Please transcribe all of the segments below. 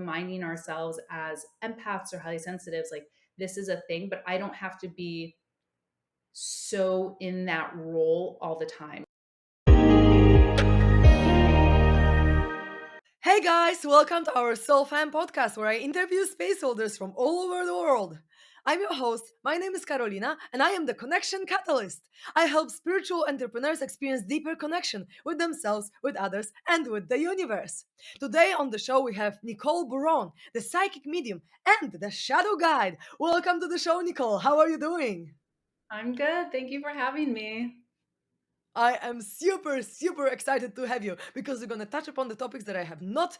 reminding ourselves as empaths or highly sensitives, like this is a thing, but I don't have to be so in that role all the time. Hey guys, welcome to our SoulFam Podcast where I interview space holders from all over the world. I'm your host, my name is Karolina, and I am the Connection Catalyst. I help spiritual entrepreneurs experience deeper connection with themselves, with others, and with the universe. Today on the show we have Nicole Burron, the psychic medium and the shadow guide. Welcome to the show, Nicole. How are you doing? I'm good. Thank you for having me. I am super excited to have you because we're going to touch upon the topics that I have not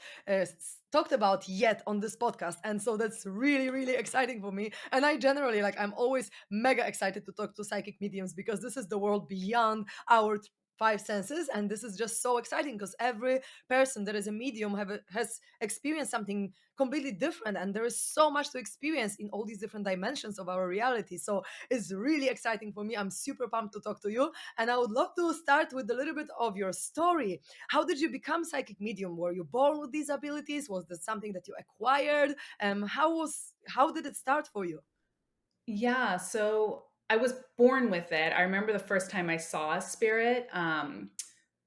talked about yet on this podcast. And so that's really exciting for me. And I generally, I'm always mega excited to talk to psychic mediums because this is the world beyond our five senses. And this is just so exciting because every person that is a medium has experienced something completely different. And there is so much to experience in all these different dimensions of our reality. So it's really exciting for me. I'm super pumped to talk to you. And I would love to start with a little bit of your story. How did you become psychic medium? Were you born with these abilities? Was this something that you acquired? How did it start for you? Yeah, so I was born with it. I remember the first time I saw a spirit.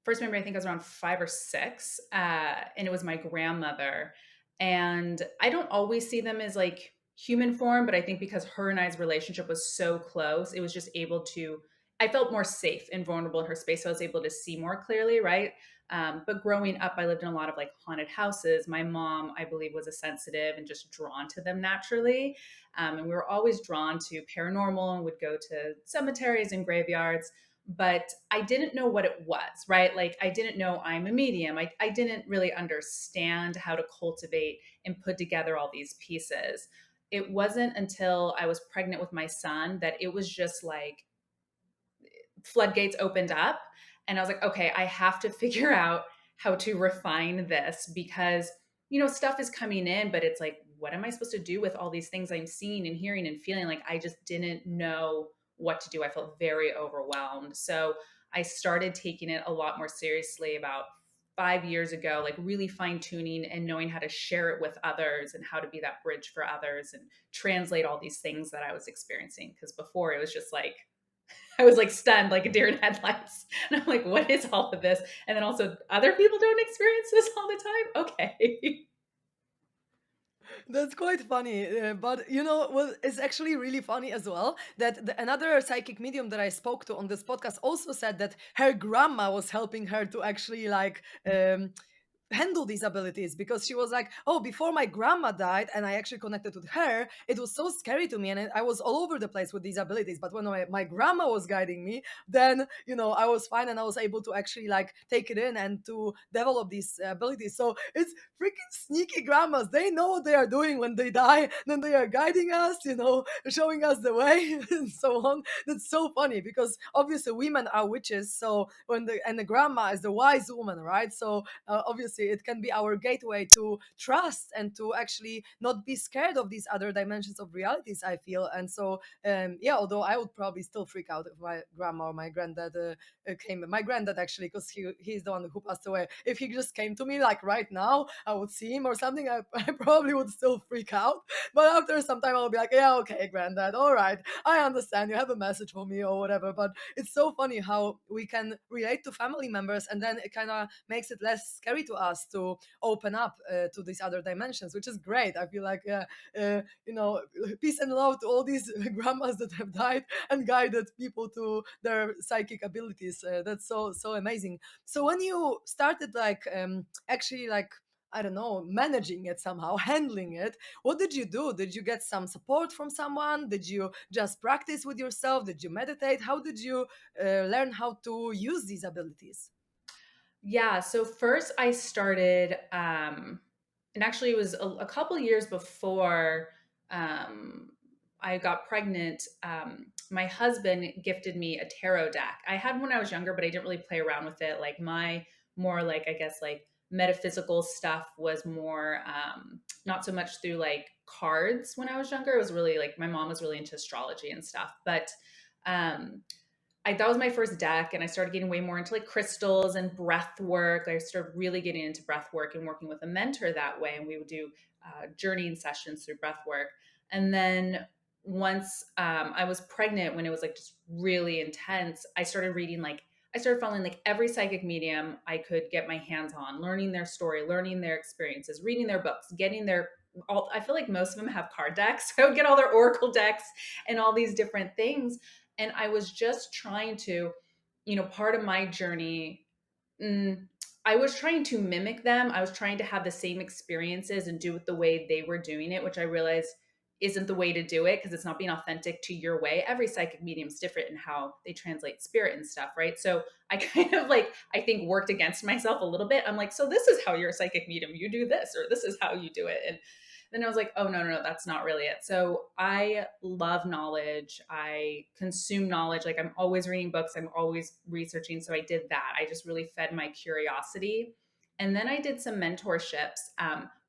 First memory, I think I was around 5 or 6, and it was my grandmother. And I don't always see them as like human form, but I think because her and I's relationship was so close, it was just able to. I felt more safe and vulnerable in her space, so I was able to see more clearly, right? But growing up, I lived in a lot of like haunted houses. My mom, I believe, was a sensitive and just drawn to them naturally. And we were always drawn to paranormal and would go to cemeteries and graveyards. But I didn't know what it was, right? Like, I didn't know I'm a medium. I didn't really understand how to cultivate and put together all these pieces. It wasn't until I was pregnant with my son that it was just like floodgates opened up. And I was like, okay, I have to figure out how to refine this because, stuff is coming in, but it's like, what am I supposed to do with all these things I'm seeing and hearing and feeling? Like, I just didn't know what to do. I felt very overwhelmed. So I started taking it a lot more seriously about 5 years ago, like really fine tuning and knowing how to share it with others and how to be that bridge for others and translate all these things that I was experiencing. Because before it was just like, I was like stunned, like a deer in headlights. And I'm like, what is all of this? And then also, other people don't experience this all the time. Okay. That's quite funny, but well, it's actually really funny as well that another psychic medium that I spoke to on this podcast also said that her grandma was helping her to actually handle these abilities because she was like, oh, before my grandma died and I actually connected with her, it was so scary to me and I was all over the place with these abilities. But when my grandma was guiding me, then I was fine and I was able to actually take it in and to develop these abilities. So it's freaking sneaky grandmas. They know what they are doing when they die, then they are guiding us, showing us the way and so on. That's so funny because obviously women are witches, so the grandma is the wise woman, right? So obviously it can be our gateway to trust and to actually not be scared of these other dimensions of realities, I feel. And so yeah, although I would probably still freak out if my grandma or my granddad came, my granddad actually, because he's the one who passed away, if he just came to me like right now, I would see him or something, I probably would still freak out. But after some time I'll be like, yeah, okay, granddad, all right, I understand, you have a message for me or whatever. But it's so funny how we can relate to family members and then it kind of makes it less scary to us to open up to these other dimensions, which is great. I feel like peace and love to all these grandmas that have died and guided people to their psychic abilities. That's so amazing. So when you started actually I don't know, managing it somehow, handling it, what did you do? Did you get some support from someone? Did you just practice with yourself? Did you meditate? How did you learn how to use these abilities? Yeah. So first I started, and actually it was a couple years before I got pregnant. My husband gifted me a tarot deck. I had one when I was younger, but I didn't really play around with it. Like my more like, I guess, like metaphysical stuff was more not so much through like cards when I was younger. It was really like my mom was really into astrology and stuff. But um, that was my first deck, and I started getting way more into like crystals and breath work. I started really getting into breath work and working with a mentor that way. And we would do journeying sessions through breath work. And then once I was pregnant, when it was like just really intense, I started following like every psychic medium I could get my hands on, learning their story, learning their experiences, reading their books, getting their all. I feel like most of them have card decks. So I would get all their oracle decks and all these different things. And I was just trying to, part of my journey, mm, I was trying to mimic them. I was trying to have the same experiences and do it the way they were doing it, which I realized isn't the way to do it because it's not being authentic to your way. Every psychic medium is different in how they translate spirit and stuff, right? So I kind of like, I think worked against myself a little bit. I'm like, so this is how you're a psychic medium. You do this, or this is how you do it. And then I was like, oh, no, no, no, that's not really it. So I love knowledge. I consume knowledge. Like I'm always reading books, I'm always researching. So I did that. I just really fed my curiosity. And then I did some mentorships,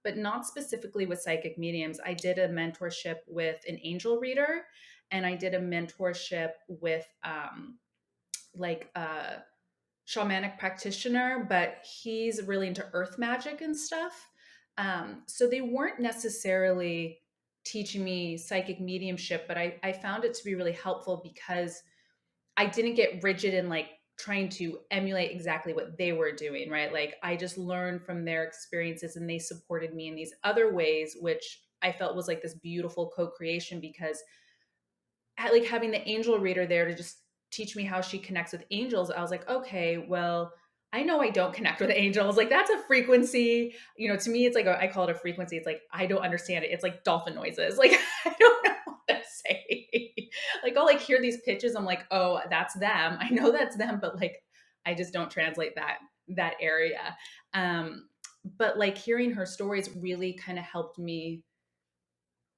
but not specifically with psychic mediums. I did a mentorship with an angel reader, and I did a mentorship with like a shamanic practitioner, but he's really into earth magic and stuff. So they weren't necessarily teaching me psychic mediumship, but I found it to be really helpful because I didn't get rigid and like trying to emulate exactly what they were doing, right? Like I just learned from their experiences and they supported me in these other ways, which I felt was like this beautiful co-creation because like having the angel reader there to just teach me how she connects with angels, I was like, okay, well, I know I don't connect with angels. Like that's a frequency. To me, it's like I call it a frequency. It's like I don't understand it. It's like dolphin noises. Like I don't know what to say. Like I'll like hear these pitches. I'm like, oh, that's them. I know that's them, but like I just don't translate that area. But like hearing her stories really kind of helped me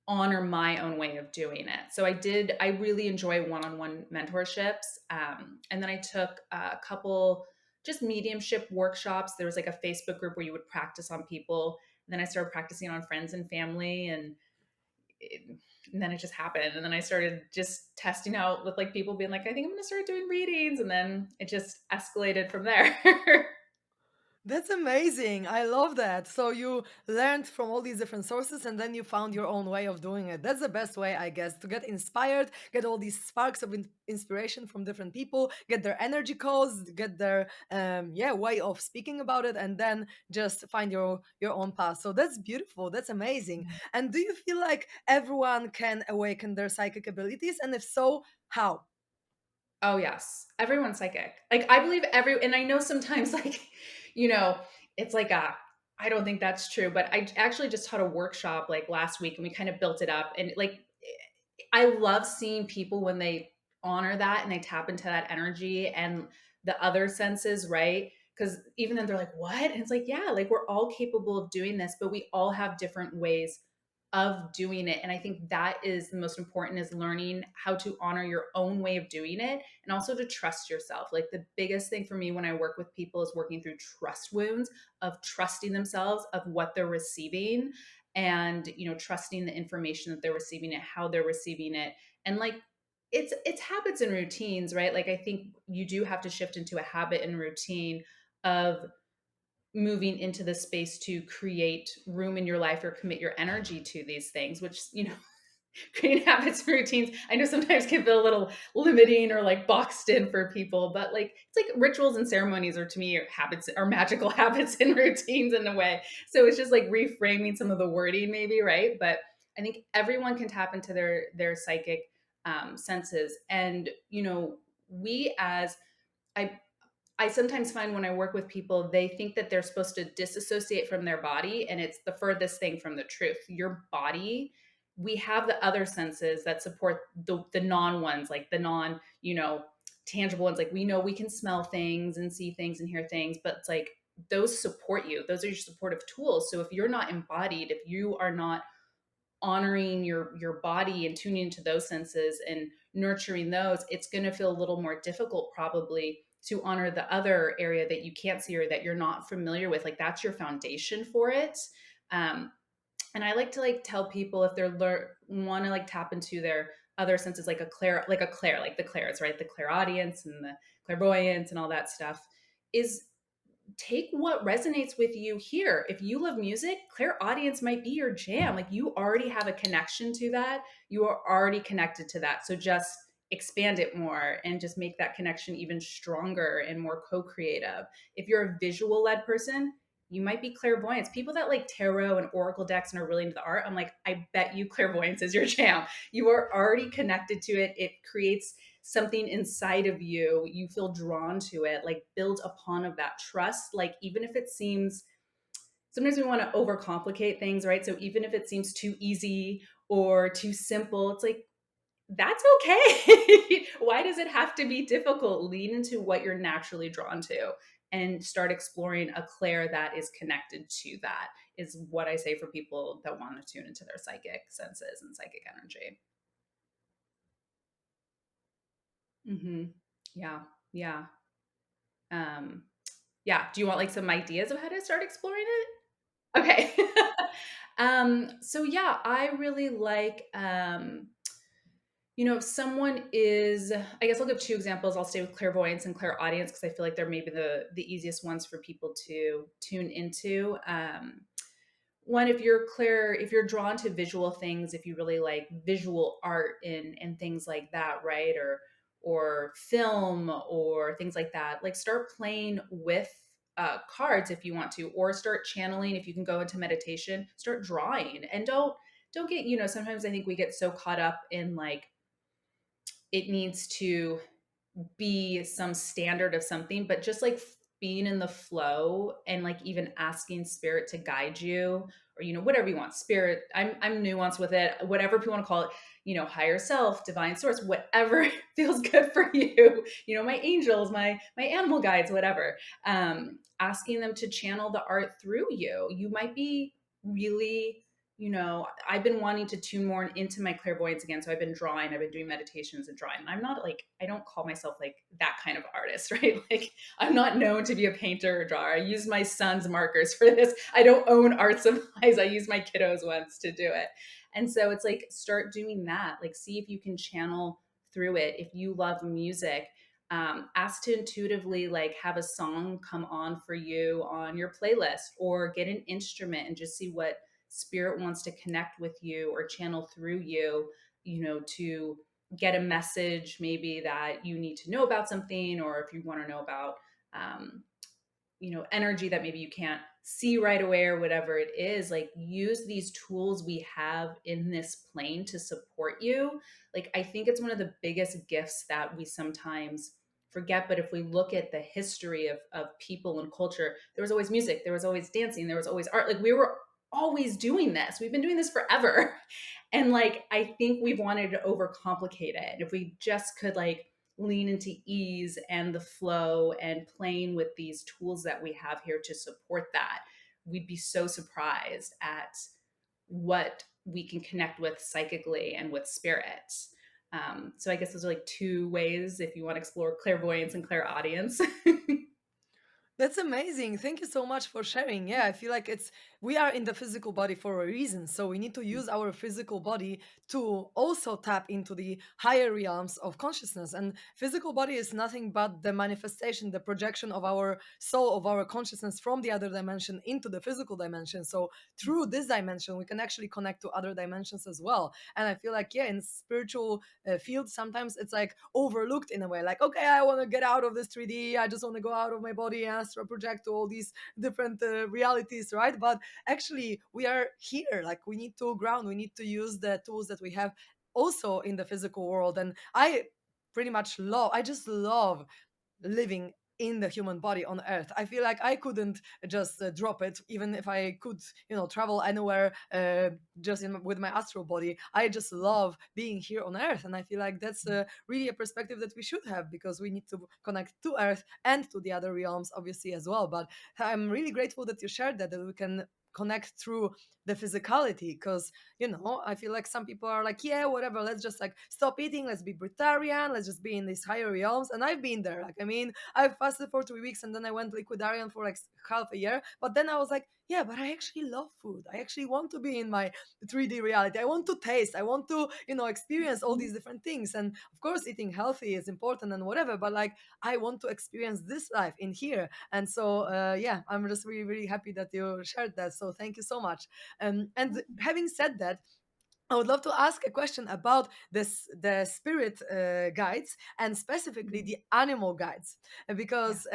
honor my own way of doing it. So I really enjoy one-on-one mentorships. And then I took a couple just mediumship workshops. There was like a Facebook group where you would practice on people. And then I started practicing on friends and family, it, and then it just happened. And then I started just testing out with like people being like, I think I'm going to start doing readings. And then it just escalated from there. That's amazing. I love that. So you learned from all these different sources and then you found your own way of doing it. That's the best way, I guess, to get inspired, get all these sparks of inspiration from different people, get their energy codes, get their way of speaking about it, and then just find your own path. So that's beautiful. That's amazing. And do you feel like everyone can awaken their psychic abilities? And if so, how? Oh yes, everyone's psychic. Like I believe and I know sometimes like, you know, it's like I don't think that's true, but I actually just taught a workshop like last week and we kind of built it up and like I love seeing people when they honor that and they tap into that energy and the other senses, right? Because even then they're like, what? And it's like, yeah, like we're all capable of doing this, but we all have different ways of doing it. And I think that is the most important is learning how to honor your own way of doing it and also to trust yourself. Like the biggest thing for me when I work with people is working through trust wounds of trusting themselves of what they're receiving and trusting the information that they're receiving it, how they're receiving it. And like it's habits and routines, right? Like I think you do have to shift into a habit and routine of moving into the space to create room in your life or commit your energy to these things, which creating habits and routines I know sometimes can feel a little limiting or like boxed in for people, but like it's like rituals and ceremonies are to me habits or magical habits and routines in a way. So it's just like reframing some of the wording maybe, right? But I think everyone can tap into their psychic senses. And we as I I sometimes find when I work with people, they think that they're supposed to disassociate from their body, and it's the furthest thing from the truth. Your body, we have the other senses that support the non ones, like the non, tangible ones. Like we know we can smell things and see things and hear things, but it's like those support you. Those are your supportive tools. So if you're not embodied, if you are not honoring your body and tuning into those senses and nurturing those, it's going to feel a little more difficult probably to honor the other area that you can't see or that you're not familiar with. Like that's your foundation for it. um, and I like to like tell people if they're want to like tap into their other senses, like like the clairs, right? The clairaudience and the clairvoyance and all that stuff is take what resonates with you here. If you love music, clairaudience might be your jam. Like you already have a connection to that. You are already connected to that. So just expand it more and just make that connection even stronger and more co-creative. If you're a visual led person, you might be clairvoyance. People that like tarot and oracle decks and are really into the art, I'm like, I bet you clairvoyance is your jam. You are already connected to it. It creates something inside of you, you feel drawn to it, like build upon of that trust. Like even if it seems, sometimes we want to overcomplicate things, right? So even if it seems too easy or too simple, it's like, that's okay. Why does it have to be difficult? Lean into what you're naturally drawn to and start exploring a clair that is connected to that, is what I say for people that want to tune into their psychic senses and psychic energy. Yeah. Yeah. Um, yeah. Do you want like some ideas of how to start exploring it? Okay. So yeah, I really like, if someone is, I guess I'll give two examples. I'll stay with clairvoyance and clairaudience because I feel like they're maybe the easiest ones for people to tune into. One, if you're drawn to visual things, if you really like visual art and things like that, right? Or film or things like that, like start playing with cards if you want to, or start channeling. If you can go into meditation, start drawing. And don't get, sometimes I think we get so caught up in like it needs to be some standard of something, but just like being in the flow and like even asking spirit to guide you, or whatever you want. Spirit, I'm nuanced with it, whatever people want to call it, higher self, divine source, whatever feels good for you. My angels, my animal guides, whatever. Asking them to channel the art through you. You might be really, I've been wanting to tune more into my clairvoyance again. So I've been drawing, I've been doing meditations and drawing. I'm not like, I don't call myself like that kind of artist, right? Like I'm not known to be a painter or drawer. I use my son's markers for this. I don't own art supplies. I use my kiddos ones to do it. And so it's like, start doing that. Like see if you can channel through it. If you love music, ask to intuitively like have a song come on for you on your playlist, or get an instrument and just see what spirit wants to connect with you or channel through you, to get a message maybe that you need to know about something, or if you want to know about um, energy that maybe you can't see right away or whatever it is. Like use these tools we have in this plane to support you. Like I think it's one of the biggest gifts that we sometimes forget. But if we look at the history of people and culture, there was always music, there was always dancing, there was always art. Like we were always doing this, we've been doing this forever. And like I think we've wanted to overcomplicate it. And if we just could like lean into ease and the flow and playing with these tools that we have here to support that, we'd be so surprised at what we can connect with psychically and with spirit. So I guess those are like two ways if you want to explore clairvoyance and clairaudience. That's amazing. Thank you so much for sharing. Yeah, I feel like we are in the physical body for a reason. So we need to use our physical body to also tap into the higher realms of consciousness. And physical body is nothing but the manifestation, the projection of our soul, of our consciousness from the other dimension into the physical dimension. So through this dimension, we can actually connect to other dimensions as well. And I feel like, yeah, in spiritual field, sometimes it's like overlooked in a way. Like, okay, I want to get out of this 3D. I just want to go out of my body and astral project to all these different realities, right? But actually, we are here. Like, we need to ground. We need to use the tools that we have also in the physical world. And I just love living in the human body on earth. I feel like I couldn't just drop it, even if I could, travel anywhere with my astral body. I just love being here on earth, and I feel like that's really a perspective that we should have, because we need to connect to earth and to the other realms obviously as well. But I'm really grateful that you shared that we can connect through the physicality, because I feel like some people are like, yeah, whatever, let's just like stop eating, let's be Breatharian, let's just be in these higher realms. And I've been there. Like, I mean, I fasted for 3 weeks and then I went liquidarian for like half a year, but then I was like, yeah, but I actually love food. I actually want to be in my 3D reality. I want to taste. I want to, experience all Mhm. these different things. And of course, eating healthy is important and whatever, but like, I want to experience this life in here. And so, yeah, I'm just really, really happy that you shared that. So thank you so much. And having said that, I would love to ask a question about the spirit guides, and specifically Mhm. the animal guides. Yeah. Because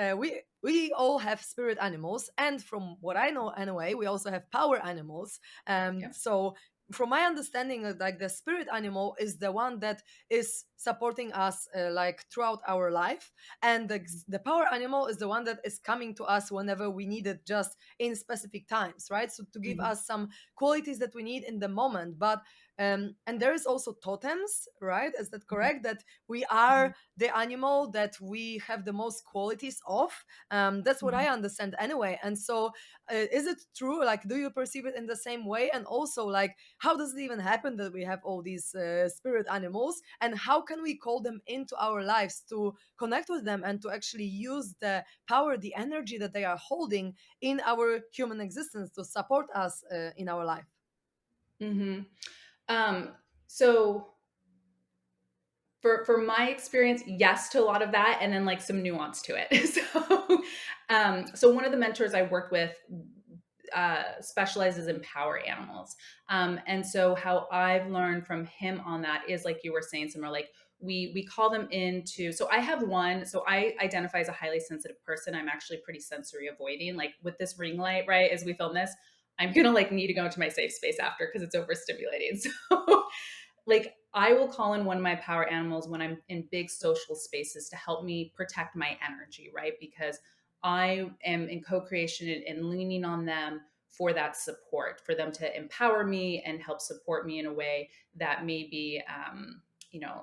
we all have spirit animals, and from what I know anyway, we also have power animals. Yep. So from my understanding, like the spirit animal is the one that is supporting us like throughout our life, and the power animal is the one that is coming to us whenever we need it, just in specific times, right? So to give Mhm. us some qualities that we need in the moment. But and there is also totems, right? Is that Mhm. correct? That we Mhm. are the animal that we have the most qualities of. That's what I Mhm. understand anyway. And so, is it true? Like, do you perceive it in the same way? And also, like, how does it even happen that we have all these spirit animals? And how can we call them into our lives to connect with them and to actually use the power, the energy that they are holding in our human existence to support us in our life? Mhm. Um, so for my experience, yes to a lot of that, and then like some nuance to it. So one of the mentors I worked with specializes in power animals, and so how I've learned from him on that is like you were saying, somewhere like we call them into. So I have one. So I identify as a highly sensitive person. I'm actually pretty sensory avoiding. Like with this ring light, right? As we film this, I'm gonna like need to go into my safe space after because it's overstimulating. So like I will call in one of my power animals when I'm in big social spaces to help me protect my energy, right? Because I am in co-creation and leaning on them for that support, for them to empower me and help support me in a way that maybe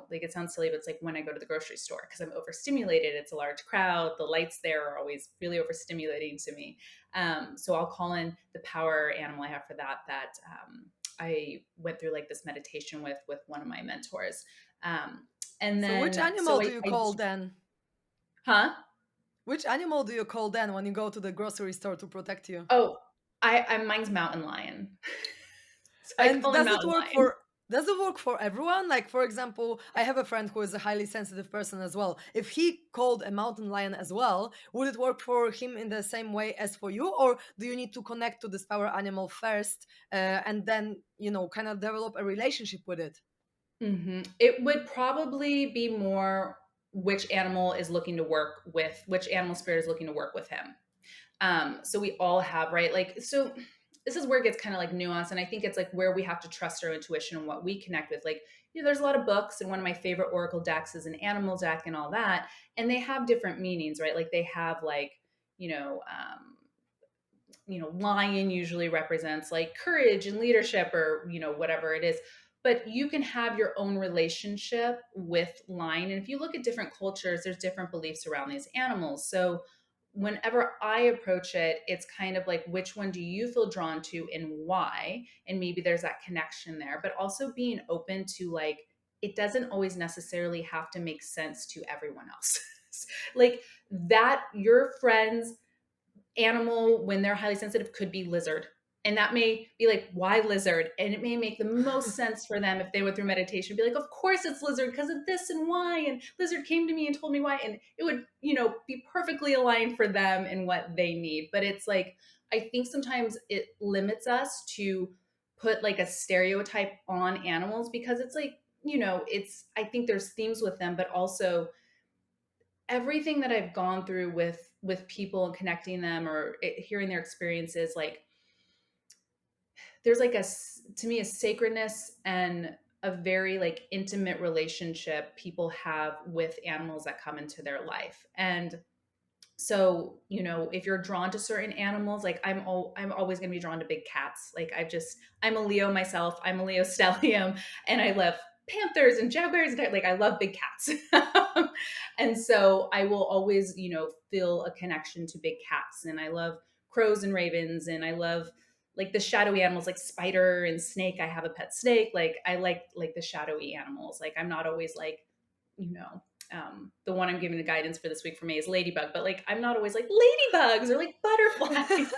like it sounds silly, but it's like when I go to the grocery store because I'm overstimulated, it's a large crowd, the lights there are always really overstimulating to me. So I'll call in the power animal I have for that I went through like this meditation with one of my mentors. And So, which then animal so do you I call then? huh? Which animal do you call then when you go to the grocery store to protect you? Oh, I mine's mountain lion. So I And call him mountain lion. does it work for everyone? Like, for example, I have a friend who is a highly sensitive person as well. If he called a mountain lion as well, would it work for him in the same way as for you? Or do you need to connect to this power animal first, and then, kind of develop a relationship with it? It would probably be more which animal is looking to work with which animal spirit is looking to work with him. So we all have, right? Like, so this is where it gets kind of like nuanced. And I think it's like where we have to trust our intuition and what we connect with. Like, there's a lot of books, and one of my favorite oracle decks is an animal deck and all that. And they have different meanings, right? Like they have like, you know, lion usually represents like courage and leadership or, whatever it is. But you can have your own relationship with lion. And if you look at different cultures, there's different beliefs around these animals. So whenever I approach it, it's kind of like, which one do you feel drawn to and why? And maybe there's that connection there, but also being open to like, it doesn't always necessarily have to make sense to everyone else. Like that, your friends animal when they're highly sensitive could be lizard, and that may be like, why lizard? And it may make the most sense for them if they went through meditation, be like, of course it's lizard because of this and why, and lizard came to me and told me why, and it would be perfectly aligned for them and what they need. But it's like, I think sometimes it limits us to put like a stereotype on animals because it's like, it's, I think there's themes with them, but also everything that I've gone through with people and connecting them or hearing their experiences, like there's like to me a sacredness and a very like intimate relationship people have with animals that come into their life. And so, if you're drawn to certain animals, like I'm always going to be drawn to big cats. Like I'm a Leo myself. I'm a Leo stellium, and I love panthers and jaguars. And like I love big cats. And so I will always, feel a connection to big cats. And I love crows and ravens, and I love like the shadowy animals like spider and snake. I have a pet snake. Like I like the shadowy animals. Like I'm not always like, you know, the one I'm giving the guidance for this week for me is ladybug, but like I'm not always like ladybugs or like butterflies.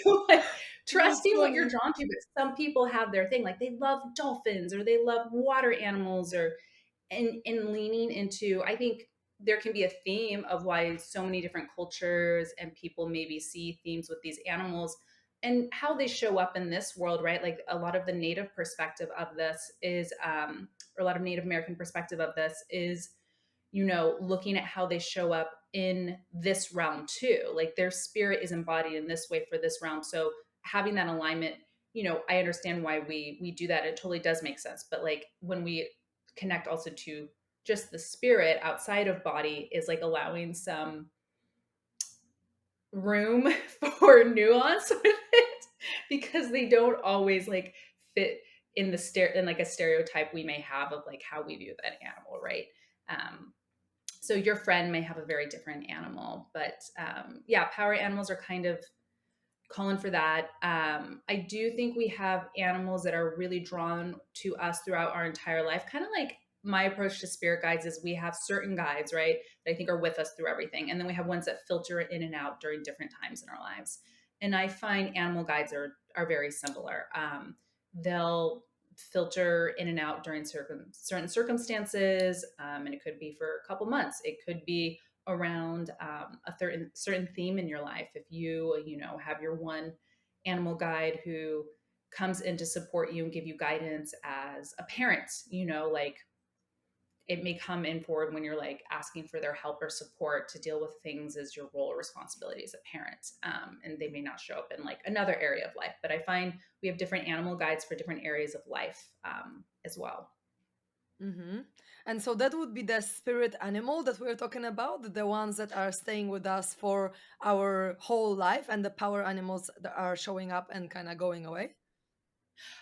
So like That's trusting what you're funny. drawn to, but some people have their thing, like they love dolphins or they love water animals or and leaning into, I think there can be a theme of why so many different cultures and people maybe see themes with these animals and how they show up in this world, right? Like a lot of the native perspective of this is or a lot of Native American perspective of this is, looking at how they show up in this realm too. Like their spirit is embodied in this way for this realm. So having that alignment, I understand why we do that. It totally does make sense. But like when we connect also to just the spirit outside of body is like allowing some room for nuance with it because they don't always like fit in in like a stereotype we may have of like how we view that animal, right? So your friend may have a very different animal, but yeah, power animals are kind of calling for that. I do think we have animals that are really drawn to us throughout our entire life. Kind of like my approach to spirit guides is we have certain guides, right, that I think are with us through everything. And then we have ones that filter in and out during different times in our lives. And I find animal guides are very similar. They'll filter in and out during certain circumstances, and it could be for a couple months. It could be around a certain theme in your life. If you have your one animal guide who comes in to support you and give you guidance as a parent, like it may come in forward when you're like asking for their help or support to deal with things as your role or responsibility as a parent. And they may not show up in like another area of life, but I find we have different animal guides for different areas of life as well. Hmm. And so that would be the spirit animal that we're talking about, the ones that are staying with us for our whole life, and the power animals that are showing up and kind of going away.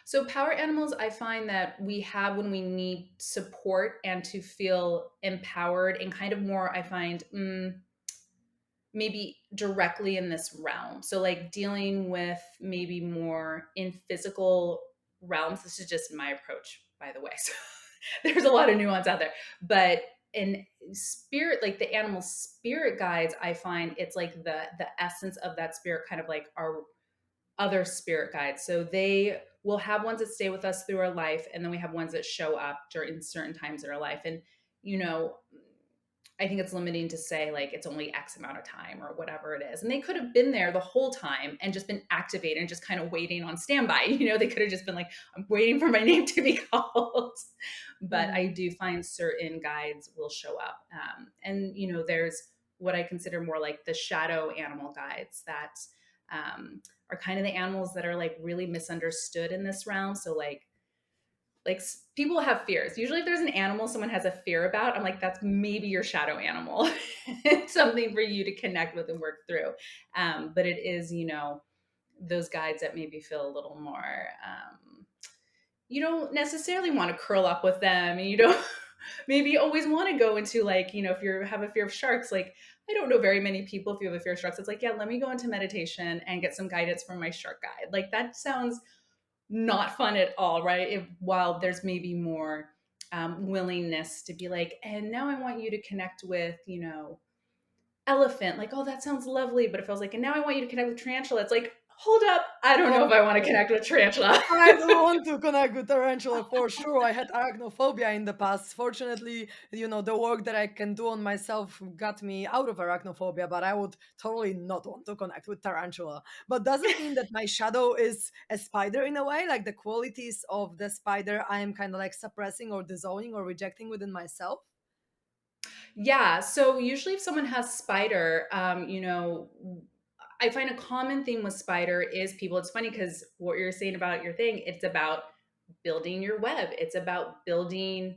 So power animals, I find that we have when we need support and to feel empowered and kind of more, I find, maybe directly in this realm. So like dealing with maybe more in physical realms. This is just my approach, by the way. So there's a lot of nuance out there, but in spirit, like the animal spirit guides, I find it's like the essence of that spirit, kind of like our other spirit guides. So they will have ones that stay with us through our life, and then we have ones that show up during certain times in our life. And you know, I think it's limiting to say like it's only X amount of time or whatever it is. And they could have been there the whole time and just been activated and just kind of waiting on standby. They could have just been like, I'm waiting for my name to be called. But I Hmm. do find certain guides will show up. And there's what I consider more like the shadow animal guides that are kind of the animals that are like really misunderstood in this realm. So like people have fears. Usually if there's an animal someone has a fear about, I'm like, that's maybe your shadow animal. It's something for you to connect with and work through. But it is, those guides that maybe feel a little more, you don't necessarily want to curl up with them, and you don't maybe always want to go into like, if you have a fear of sharks, like I don't know very many people, if you have a fear of sharks, it's like, yeah, let me go into meditation and get some guidance from my shark guide. Like that sounds not fun at all, right? While there's maybe more willingness to be like, and now I want you to connect with, elephant. Like, oh, that sounds lovely. But if I was like, and now I want you to connect with tarantula, it's like, hold up, I don't know if I want to Okay. connect with tarantula. I don't want to connect with tarantula for sure. I had arachnophobia in the past. Fortunately, the work that I can do on myself got me out of arachnophobia, but I would totally not want to connect with tarantula. But does it mean that my shadow is a spider in a way? Like the qualities of the spider I am kind of like suppressing or disowning or rejecting within myself? Yeah. So usually if someone has spider, I find a common theme with spider is people. It's funny because what you're saying about your thing, it's about building your web. It's about building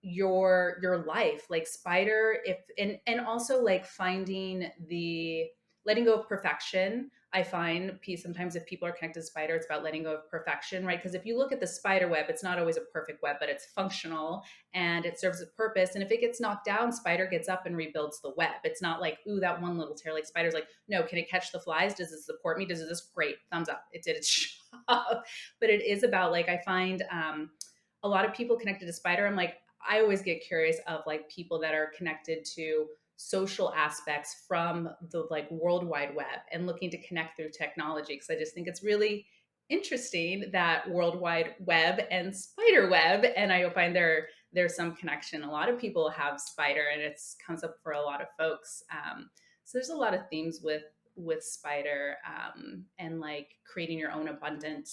your life. Like spider, if and also like finding the letting go of perfection. I find peace sometimes if people are connected to spider, it's about letting go of perfection, right? Because if you look at the spider web, it's not always a perfect web, but it's functional and it serves a purpose. And if it gets knocked down, spider gets up and rebuilds the web. It's not like, ooh, that one little tear. Like spider's like, no, can it catch the flies? Does it support me? Does it this great? Thumbs up. It did its job. But it is about like I find a lot of people connected to spider. I'm like, I always get curious of like people that are connected to social aspects from the like World Wide Web and looking to connect through technology, because I just think it's really interesting that World Wide Web and spider web, and I find there's some connection. A lot of people have spider, and it's comes up for a lot of folks. So there's a lot of themes with spider, and like creating your own abundant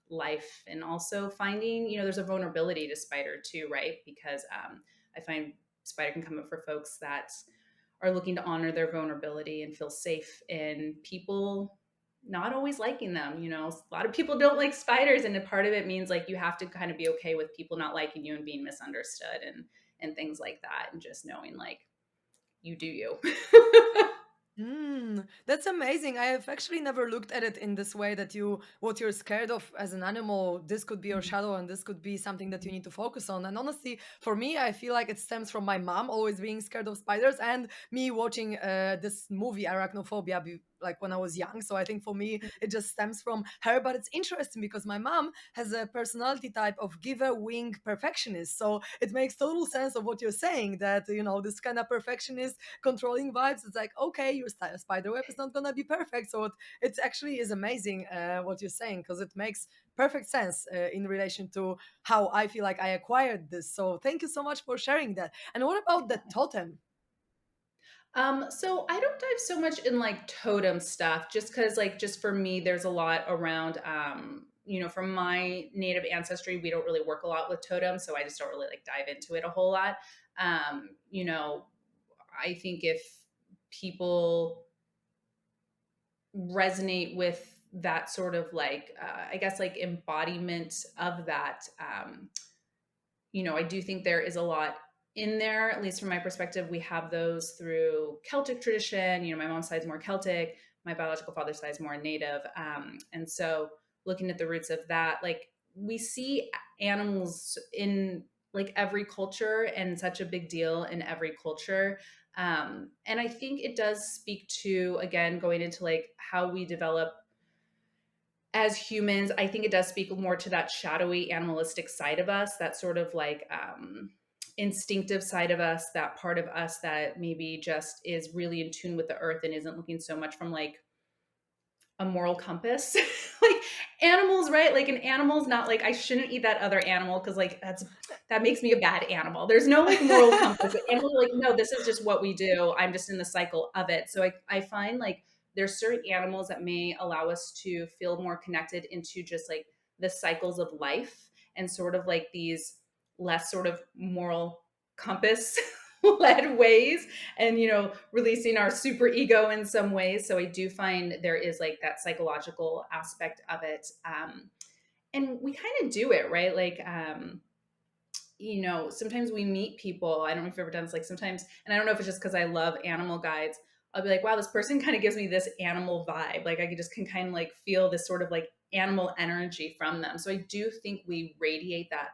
life, and also finding, there's a vulnerability to spider too, right? Because I find spider can come up for folks that are looking to honor their vulnerability and feel safe in people not always liking them. A lot of people don't like spiders, and a part of it means like you have to kind of be okay with people not liking you and being misunderstood, and things like that, and just knowing like you do you. That's amazing. I have actually never looked at it in this way, that what you're scared of as an animal, this could be your shadow and this could be something that you need to focus on. And honestly, for me, I feel like it stems from my mom always being scared of spiders, and me watching this movie Arachnophobia like when I was young. So I think for me, it just stems from her. But it's interesting because my mom has a personality type of giver wing perfectionist. So it makes total sense of what you're saying, that, this kind of perfectionist controlling vibes. It's like, okay, your spider web is not gonna be perfect. So it actually is amazing what you're saying, because it makes perfect sense in relation to how I feel like I acquired this. So thank you so much for sharing that. And what about the totem? So I don't dive so much in like totem stuff, just because like just for me, there's a lot around. From my native ancestry, we don't really work a lot with totems, so I just don't really like dive into it a whole lot. Um, you know, I think if people resonate with that sort of like, I guess like embodiment of that, I do think there is a lot in there, at least from my perspective. We have those through Celtic tradition. My mom's side is more Celtic, my biological father's side is more Native. And so looking at the roots of that, like we see animals in like every culture, and such a big deal in every culture. And I think it does speak to, again, going into like how we develop as humans. I think it does speak more to that shadowy animalistic side of us, that sort of like instinctive side of us, that part of us that maybe just is really in tune with the earth and isn't looking so much from like a moral compass. Like animals, right? Like an animal's not like I shouldn't eat that other animal because like that makes me a bad animal. There's no like moral compass. Like, animals are like, no, this is just what we do. I'm just in the cycle of it. So I find like there's certain animals that may allow us to feel more connected into just like the cycles of life, and sort of like these less sort of moral compass led ways, and releasing our super ego in some ways. So I do find there is like that psychological aspect of it. And we kind of do it right, like sometimes we meet people. I don't know if you've ever done this, like sometimes, and I don't know if it's just because I love animal guides, I'll be like, wow, this person kind of gives me this animal vibe. Like I just can kind of like feel this sort of like animal energy from them. So I do think we radiate that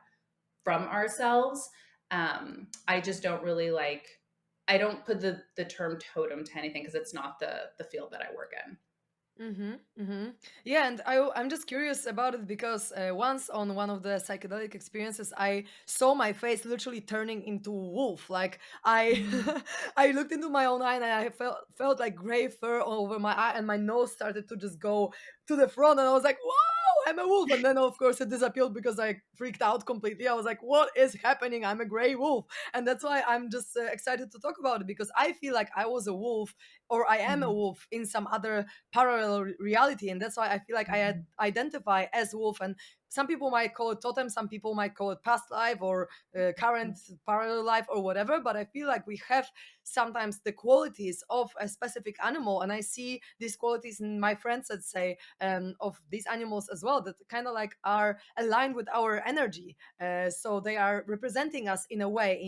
from ourselves. I just don't really like, I don't put the term totem to anything because it's not the field that I work in. Yeah, and I'm just curious about it because once on one of the psychedelic experiences, I saw my face literally turning into a wolf. Like I, Mm. I looked into my own eye and I felt like gray fur all over my eye, and my nose started to just go to the front, and I was like, "Whoa, I'm a wolf!" And then of course it disappeared because I freaked out completely. I was like, "What is happening? I'm a gray wolf," and that's why I'm just excited to talk about it, because I feel like I was a wolf, or I am a Mhm. wolf in some other parallel reality, and that's why I feel like Mhm. identify as wolf. And some people might call it totem, some people might call it past life, or current parallel life, or whatever, but I feel like we have sometimes the qualities of a specific animal, and I see these qualities in my friends, let's say, of these animals as well, that kind of like are aligned with our energy. So they are representing us in a way,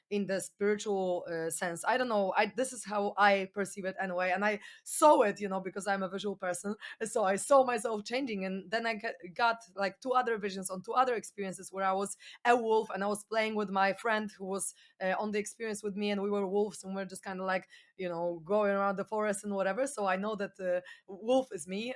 in the spiritual sense. I don't know, this is how I perceive it anyway, and I saw it, because I'm a visual person. So I saw myself changing, and then I got like two other visions on two other experiences where I was a wolf and I was playing with my friend who was on the experience with me, and we were wolves, and we're just kind of like going around the forest and whatever. So I know that wolf is me.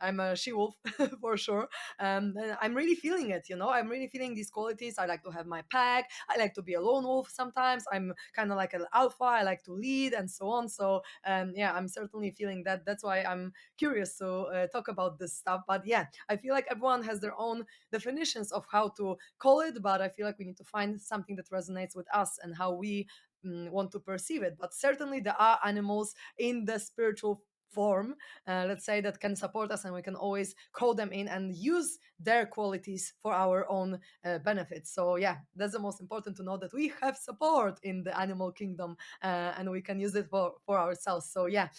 I'm a she wolf for sure. And I'm really feeling it. I'm really feeling these qualities. I like to have my pack. I like to be a lone wolf sometimes. I'm kind of like an alpha. I like to lead and so on. So yeah, I'm certainly feeling that. That's why I'm curious to talk about this stuff. But yeah, I feel like everyone has their own definitions of how to call it, but I feel like we need to find something that resonates with us and how we want to perceive it. But certainly there are animals in the spiritual form, let's say, that can support us, and we can always call them in and use their qualities for our own benefits. So yeah, that's the most important, to know that we have support in the animal kingdom, and we can use it for ourselves. So yeah,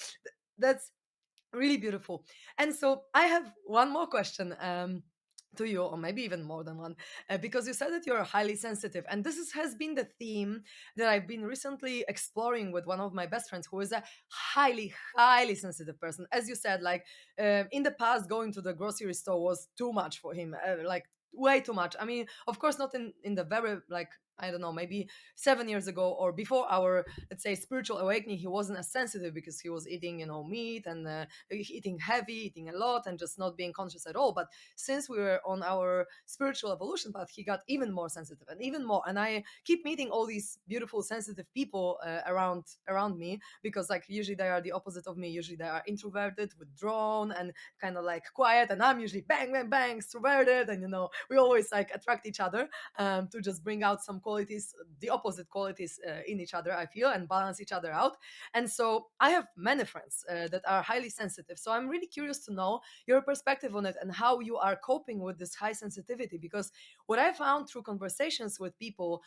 that's really beautiful. And so I have one more question to you, or maybe even more than one, because you said that you're highly sensitive, and this has been the theme that I've been recently exploring with one of my best friends, who is a highly, highly sensitive person. As you said, like in the past, going to the grocery store was too much for him, like way too much. I mean, of course, not in the very, like, I don't know, maybe 7 years ago or before our, let's say, spiritual awakening, he wasn't as sensitive because he was eating, meat and eating heavy, eating a lot, and just not being conscious at all. But since we were on our spiritual evolution path, he got even more sensitive and even more. And I keep meeting all these beautiful, sensitive people around me, because like usually they are the opposite of me. Usually they are introverted, withdrawn, and kind of like quiet. And I'm usually bang, bang, bang, extroverted. And we always like attract each other to just bring out some qualities, the opposite qualities in each other, I feel, and balance each other out. And so I have many friends that are highly sensitive. So I'm really curious to know your perspective on it and how you are coping with this high sensitivity. Because what I found through conversations with people,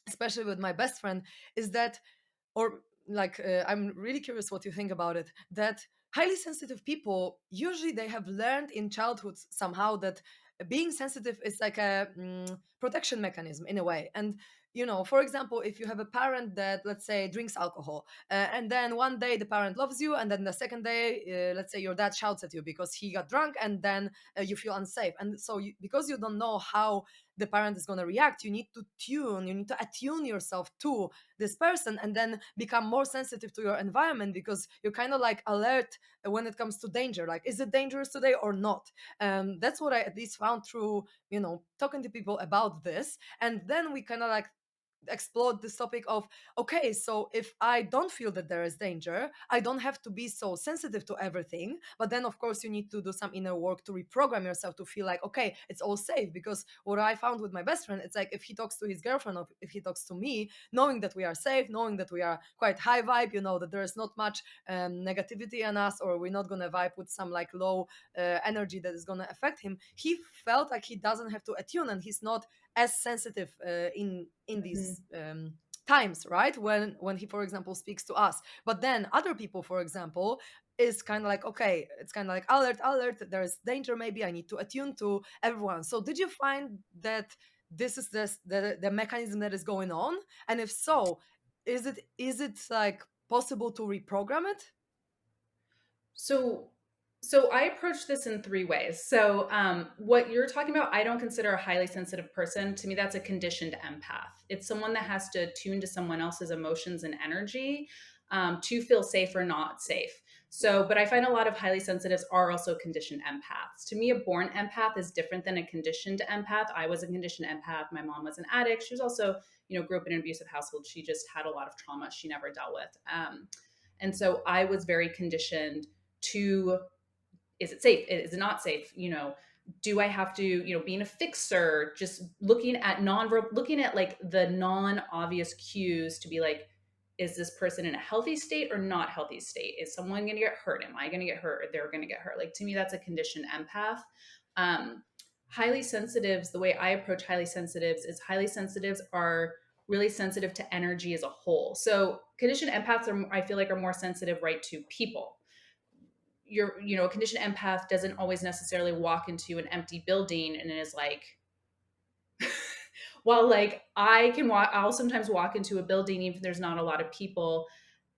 especially with my best friend, is that, or like, I'm really curious what you think about it, that highly sensitive people, usually they have learned in childhood somehow that being sensitive is like a protection mechanism in a way. And for example, if you have a parent that, let's say, drinks alcohol, and then one day the parent loves you, and then the second day, let's say, your dad shouts at you because he got drunk, and then you feel unsafe. And so because you don't know how the parent is going to react, you need to attune yourself to this person, and then become more sensitive to your environment, because you're kind of like alert when it comes to danger, like, is it dangerous today or not? That's what I at least found through talking to people about this. And then we kind of like explored this topic of, okay, so if I don't feel that there is danger, I don't have to be so sensitive to everything. But then of course you need to do some inner work to reprogram yourself to feel like, okay, it's all safe. Because what I found with my best friend, it's like, if he talks to his girlfriend, or if he talks to me, knowing that we are safe, knowing that we are quite high vibe, that there is not much negativity in us, or we're not going to vibe with some like low energy that is going to affect him, he felt like he doesn't have to attune, and he's not as sensitive in these times, right, when he, for example, speaks to us. But then other people, for example, is kind of like, okay, it's kind of like, alert, alert, there's danger, maybe I need to attune to everyone. So did you find that this is the mechanism that is going on? And if so, is it like possible to reprogram it? So, so I approach this in three ways. So, what you're talking about, I don't consider a highly sensitive person. To me, that's a conditioned empath. It's someone that has to tune to someone else's emotions and energy to feel safe or not safe. So, but I find a lot of highly sensitives are also conditioned empaths. To me, a born empath is different than a conditioned empath. I was a conditioned empath. My mom was an addict. She was also, grew up in an abusive household. She just had a lot of trauma she never dealt with. And so I was very conditioned to, is it safe, is it not safe, do I have to, being a fixer, just looking at looking at like the non-obvious cues to be like, is this person in a healthy state or not healthy state? Is someone going to get hurt? Am I going to get hurt? Or they're going to get hurt? Like, to me, that's a conditioned empath. um, Highly sensitives, the way I approach highly sensitives is, highly sensitives are really sensitive to energy as a whole. So conditioned empaths are, I feel like, are more sensitive, right, to people. A conditioned empath doesn't always necessarily walk into an empty building and is like, well, like, I'll sometimes walk into a building even if there's not a lot of people,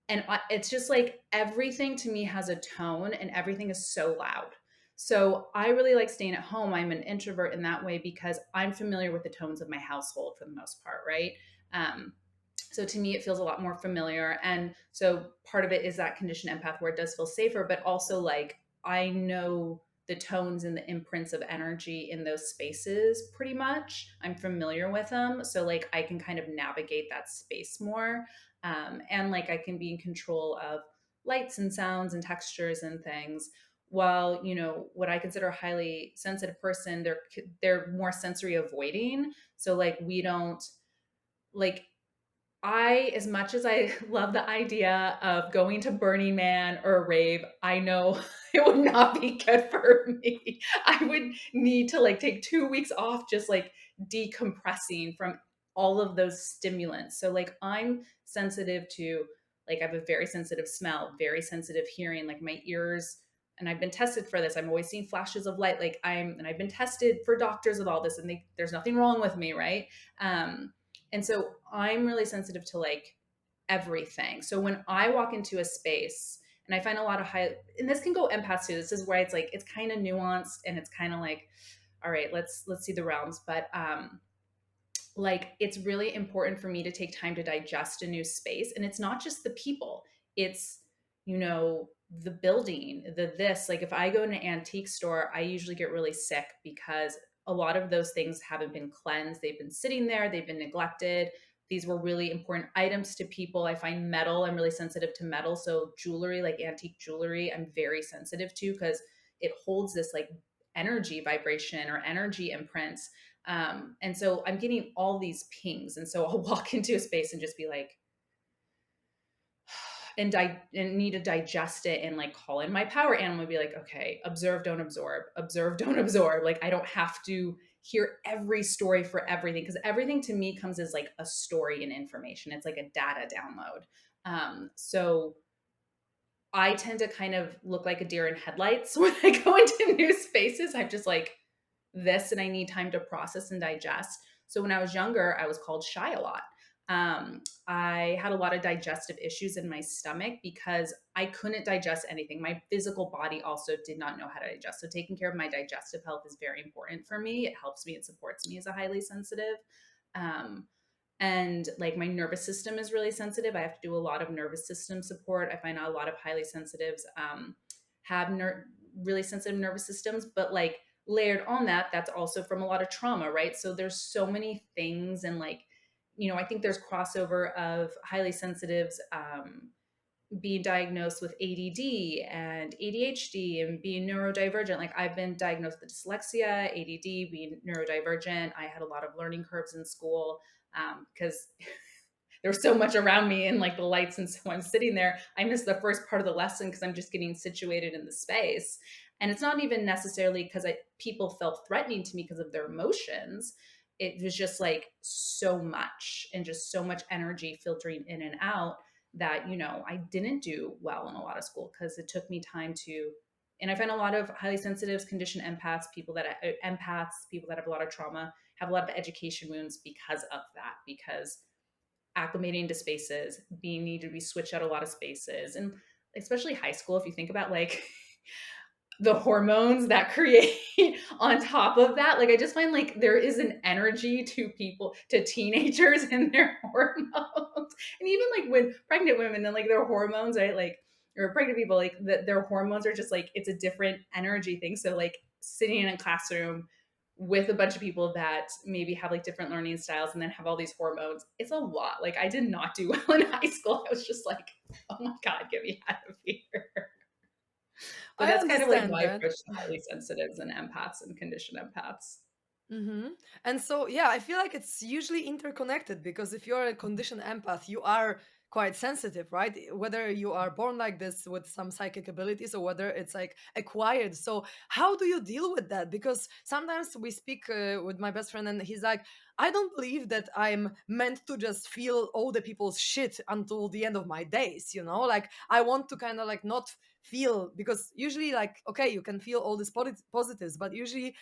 and it's just like, everything to me has a tone and everything is so loud. So I really like staying at home. I'm an introvert in that way because I'm familiar with the tones of my household for the most part, right? um, So to me, it feels a lot more familiar. And so part of it is that conditioned empath where it does feel safer, but also like I know the tones and the imprints of energy in those spaces pretty much. I'm familiar with them. So like I can kind of navigate that space more. And like I can be in control of lights and sounds and textures and things. While, you know, what I consider a highly sensitive person, they're more sensory avoiding. So like we don't like as much as I love the idea of going to Burning Man or a rave, I know it would not be good for me. I would need to like take 2 weeks off just like decompressing from all of those stimulants. So like I'm sensitive to like I have a very sensitive smell, very sensitive hearing, like my ears, and I've been tested for this. I'm always seeing flashes of light. I've been tested for doctors with all this, and there's nothing wrong with me, right? And so I'm really sensitive to like everything. So when I walk into a space and I find a lot of and this can go empaths too. This is where it's like, it's kind of nuanced and it's kind of like, all right, let's see the realms. But like it's really important for me to take time to digest a new space. And it's not just the people, it's, you know, the building, the this. Like if I go in an antique store, I usually get really sick because a lot of those things haven't been cleansed. They've been sitting there, they've been neglected. These were really important items to people. I find metal, I'm really sensitive to metal. So jewelry, like antique jewelry, I'm very sensitive to because it holds this like energy vibration or energy imprints. And so I'm getting all these pings. And so I'll walk into a space and just be like, and need to digest it and like call in my power animal and be like, okay, observe, don't absorb, observe, don't absorb. Like I don't have to hear every story for everything because everything to me comes as like a story and information. It's like a data download. So I tend to kind of look like a deer in headlights when I go into new spaces. I'm just like, this and I need time to process and digest. So when I was younger, I was called shy a lot. I had a lot of digestive issues in my stomach because I couldn't digest anything. My physical body also did not know how to digest. So taking care of my digestive health is very important for me. It helps me, it supports me as a highly sensitive. Um, and like my nervous system is really sensitive. I have to do a lot of nervous system support. I find a lot of highly sensitives have really sensitive nervous systems, but like layered on that, that's also from a lot of trauma, right? So there's so many things, and like, you know, I think there's crossover of highly sensitives being diagnosed with ADD and ADHD and being neurodivergent. Like I've been diagnosed with dyslexia, ADD, being neurodivergent. I had a lot of learning curves in school because there was so much around me and like the lights. And so I'm sitting there, I missed the first part of the lesson because I'm just getting situated in the space. And it's not even necessarily because people felt threatening to me because of their emotions. It was just like so much and just so much energy filtering in and out that, you know, I didn't do well in a lot of school because it took me time to. And I find a lot of highly sensitives, conditioned empaths, empaths, people that have a lot of trauma, have a lot of education wounds because of that, because acclimating to spaces, being needed to be switched out a lot of spaces. And especially high school, if you think about like the hormones that create on top of that, like I just find like there is an energy to people, to teenagers and their hormones. And even like when pregnant women, then like their hormones, right? Like, or pregnant people, like their hormones are just like, it's a different energy thing. So like sitting in a classroom with a bunch of people that maybe have like different learning styles and then have all these hormones, it's a lot. Like I did not do well in high school. I was just like, oh my God, get me out of here. So I that's kind of like understand my that. approach to highly sensitives and empaths and conditioned empaths. Hmm. And so, yeah, I feel like it's usually interconnected because if you're a conditioned empath, you are quite sensitive, right? Whether you are born like this with some psychic abilities or whether it's like acquired. So, how do you deal with that? Because sometimes we speak with my best friend and he's like, I don't believe that I'm meant to just feel all the people's shit until the end of my days, you know? Like, I want to kind of like not feel because usually like okay you can feel all these positives but usually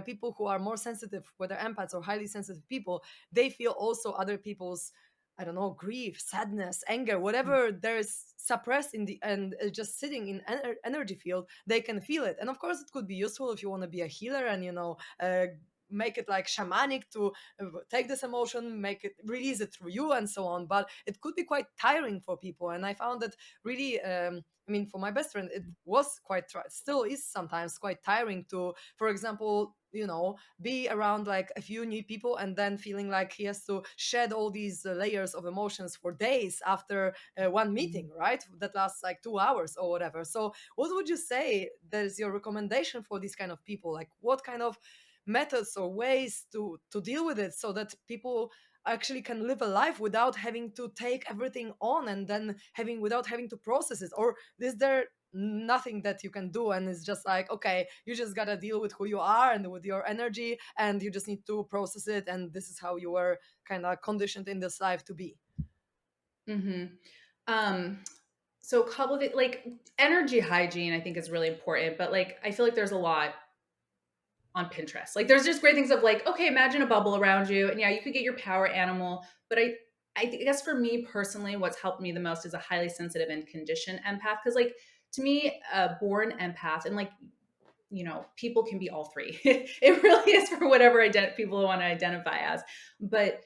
people who are more sensitive, whether empaths or highly sensitive people, they feel also other people's, I don't know, grief, sadness, anger, whatever there is suppressed in the and just sitting in energy field, they can feel it. And of course, it could be useful if you want to be a healer and make it like shamanic to take this emotion, make it release it through you and so on. But it could be quite tiring for people, and I found that really I mean, for my best friend, it was quite, still is sometimes quite tiring to, for example, be around like a few new people and then feeling like he has to shed all these layers of emotions for days after one meeting, right? That lasts like 2 hours or whatever. So, what would you say that is your recommendation for these kind of people? Like, what kind of methods or ways to deal with it so that people actually can live a life without having to take everything on and then without having to process it? Or is there nothing that you can do and it's just like, okay, you just gotta deal with who you are and with your energy, and you just need to process it, and this is how you were kind of conditioned in this life to be? Hmm. Um, so a couple of like energy hygiene, I think is really important, but like I feel like there's a lot on Pinterest. Like there's just great things of like, okay, imagine a bubble around you, and yeah, you could get your power animal. But I guess for me personally, what's helped me the most is a highly sensitive and conditioned empath. Because like to me, a born empath, and like people can be all three. It really is for whatever people want to identify as. But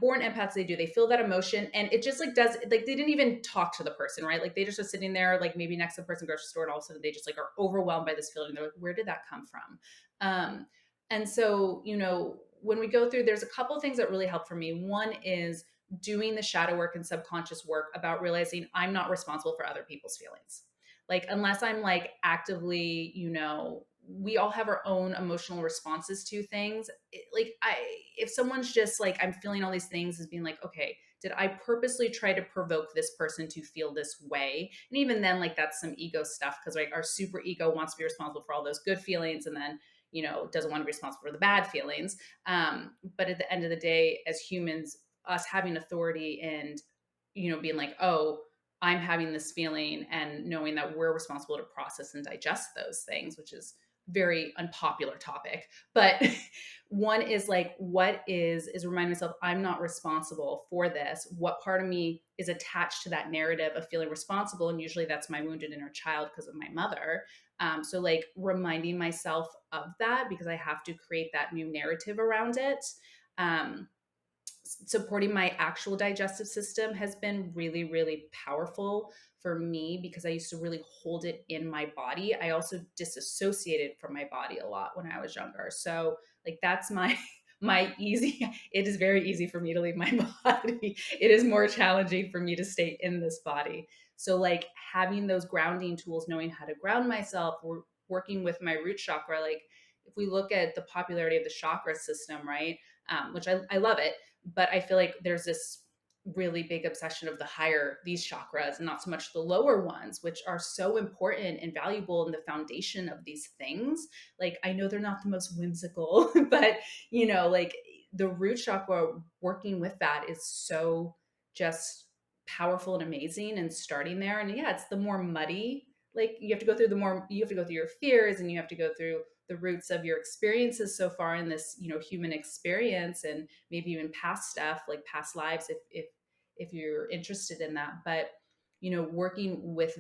born empaths, they feel that emotion, and it just like does like they didn't even talk to the person, right? Like they just are sitting there, like maybe next to the person grocery store, and all of a sudden they just like are overwhelmed by this feeling. They're like, where did that come from? And so when we go through, there's a couple of things that really help for me. One is doing the shadow work and subconscious work about realizing I'm not responsible for other people's feelings. Like unless I'm like actively, we all have our own emotional responses to things. If someone's just like, I'm feeling all these things, as being like, okay, did I purposely try to provoke this person to feel this way? And even then, like that's some ego stuff, because like our super ego wants to be responsible for all those good feelings, and then doesn't want to be responsible for the bad feelings. But at the end of the day, as humans, us having authority and being like, oh, I'm having this feeling, and knowing that we're responsible to process and digest those things, which is very unpopular topic. But one is like, what is reminding myself I'm not responsible for this. What part of me is attached to that narrative of feeling responsible? And usually that's my wounded inner child because of my mother. So like reminding myself of that, because I have to create that new narrative around it. Supporting my actual digestive system has been really, really powerful for me, because I used to really hold it in my body. I also disassociated from my body a lot when I was younger. So like that's my my easy, it is very easy for me to leave my body. It is more challenging for me to stay in this body. So like having those grounding tools, knowing how to ground myself, working with my root chakra. Like if we look at the popularity of the chakra system, right? Which I love it, but I feel like there's this really big obsession of these chakras, and not so much the lower ones, which are so important and valuable in the foundation of these things. Like I know they're not the most whimsical, but like the root chakra, working with that is so just powerful and amazing, and starting there. And yeah, it's the more muddy, like you have to go through your fears, and you have to go through the roots of your experiences so far in this human experience, and maybe even past stuff, like past lives, if you're interested in that. But working with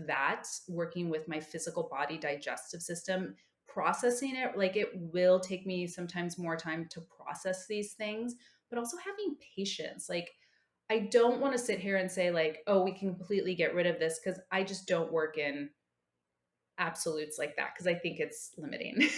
my physical body digestive system, processing it, like it will take me sometimes more time to process these things, but also having patience. Like I don't want to sit here and say like, oh, we can completely get rid of this, because I just don't work in absolutes like that, because I think it's limiting.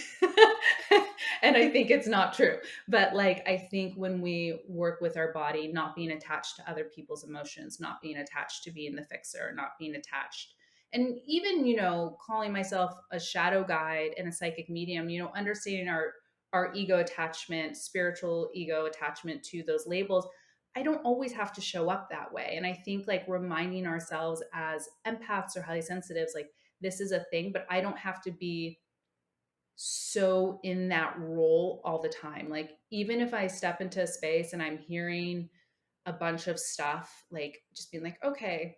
And I think it's not true. But like I think when we work with our body, not being attached to other people's emotions, not being attached to being the fixer, not being attached, and even calling myself a shadow guide and a psychic medium, understanding our ego attachment, spiritual ego attachment to those labels. I don't always have to show up that way. And I think like reminding ourselves as empaths or highly sensitives, like this is a thing, but I don't have to be so in that role all the time. Like even if I step into a space and I'm hearing a bunch of stuff, like just being like, okay,